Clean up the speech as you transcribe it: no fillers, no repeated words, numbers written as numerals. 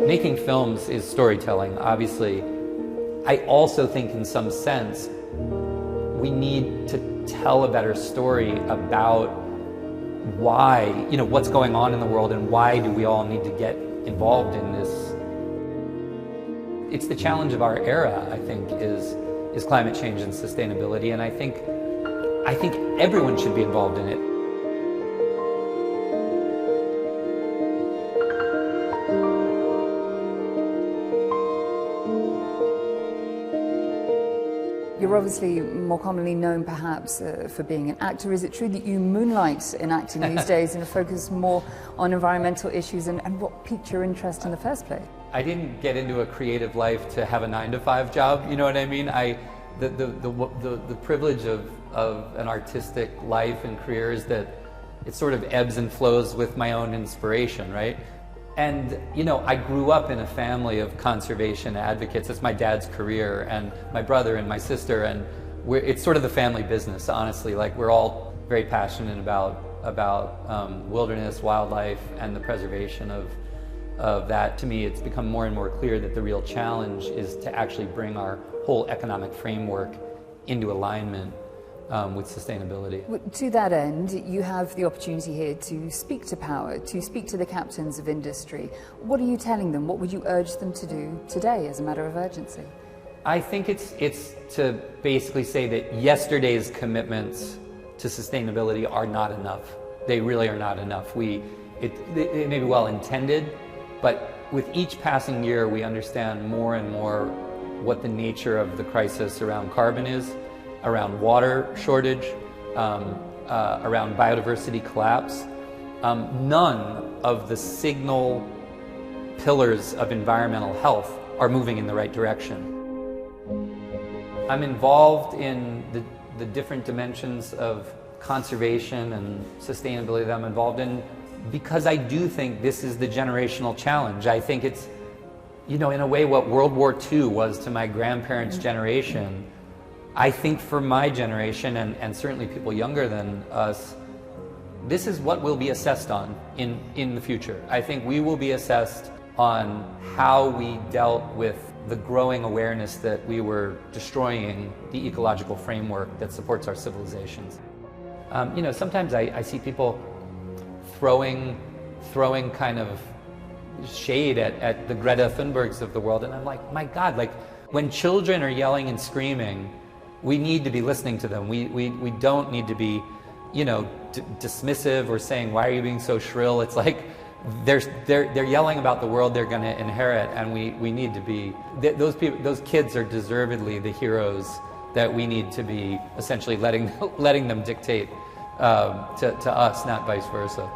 Making films is storytelling, obviously. I also think in some sense we need to tell a better story about why, what's going on in the world and why do we all need to get involved in this. It's the challenge of our era, I think, is climate change and sustainability, and I think everyone should be involved in it. You're obviously more commonly known perhaps for being an actor. Is it true that you moonlight in acting these days and focus more on environmental issues, and what piqued your interest in the first place? I didn't get into a creative life to have a 9-to-5 job, you know what I mean? The privilege of an artistic life and career is that it sort of ebbs and flows with my own inspiration, right? And, I grew up in a family of conservation advocates. It's my dad's career, and my brother and my sister, and it's sort of the family business, honestly. Like, we're all very passionate about wilderness, wildlife, and the preservation of that. To me, it's become more and more clear that the real challenge is to actually bring our whole economic framework into alignment with sustainability. To that end, you have the opportunity here to speak to power, to speak to the captains of industry. What are you telling them? What would you urge them to do today as a matter of urgency? I think it's to basically say that yesterday's commitments to sustainability are not enough. They really are not enough. It may be well intended, but with each passing year we understand more and more what the nature of the crisis around carbon is, around water shortage, around biodiversity collapse. None of the signal pillars of environmental health are moving in the right direction. I'm involved in the different dimensions of conservation and sustainability that I'm involved in because I do think this is the generational challenge. I think it's, in a way, what World War II was to my grandparents' generation. I think for my generation, and certainly people younger than us, this is what we'll be assessed on in the future. I think we will be assessed on how we dealt with the growing awareness that we were destroying the ecological framework that supports our civilizations. Sometimes I see people throwing kind of shade at the Greta Thunbergs of the world, and I'm like, my God, like, when children are yelling and screaming, we need to be listening to them. We don't need to be, dismissive or saying, why are you being so shrill? It's like they're yelling about the world they're going to inherit, and we need to be, those kids are deservedly the heroes that we need to be essentially letting them dictate to us, not vice versa.